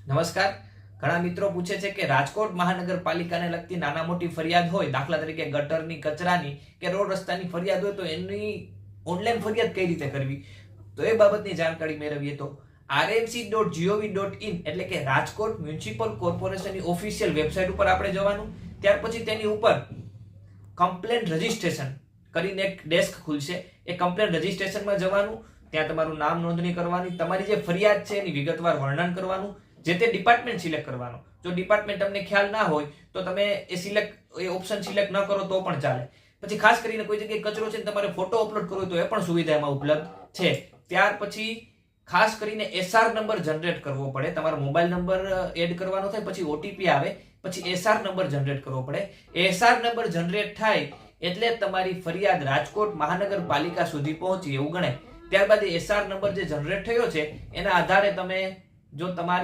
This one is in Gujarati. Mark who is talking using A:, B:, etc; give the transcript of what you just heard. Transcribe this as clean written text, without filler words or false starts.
A: નમસ્કાર. ઘણા મિત્રો પૂછે છે કે રાજકોટ મહાનગરપાલિકાને લગતી નાના મોટી ફરિયાદ હોય, દાખલા તરીકે ગટરની, કચરાની કે રોડ રસ્તાની ફરિયાદ હોય, તો એની ઓનલાઈન ફરિયાદ કઈ રીતે કરવી, તો એ બાબતની જાણકારી મેળવીએ તો rmc.gov.in એટલે કે રાજકોટ મ્યુનિસિપલ કોર્પોરેશનની ઓફિશિયલ વેબસાઇટ ઉપર આપણે જવાનું. ત્યાર પછી તેની ઉપર કમ્પ્લેન્ટ રજિસ્ટ્રેશન કરીને એક ડેસ્ક ખુલશે. એ કમ્પ્લેન્ટ રજિસ્ટ્રેશનમાં જવાનું, ત્યાં તમારું નામ નોંધણી કરવાની, તમારી જે ફરિયાદ છે એની વિગતવાર વર્ણન કરવાનું, જે તે ડિપાર્ટમેન્ટ સિલેક્ટ કરવાનો. જો ડિપાર્ટમેન્ટ તમને ખ્યાલ ના હોય તો તમે એ ઓપ્શન સિલેક્ટ ન કરો તો પણ ચાલે. પછી ખાસ કરીને કોઈ જગ્યાએ કચરો છે ને તમારે ફોટો અપલોડ કરવો હોય તો એ પણ સુવિધા એમાં ઉપલબ્ધ છે. ત્યાર પછી ખાસ કરીને SR નંબર જનરેટ કરવો પડે. તમારો મોબાઈલ નંબર એડ કરવાનો થાય, પછી OTP આવે, પછી SR નંબર જનરેટ કરવો પડે. SR નંબર જનરેટ થાય એટલે તમારી ફરિયાદ રાજકોટ મહાનગરપાલિકા સુધી પહોંચી એવું ગણાય. ત્યારબાદ SR નંબર જે જનરેટ થયો છે એના આધારે તમે જો તમારી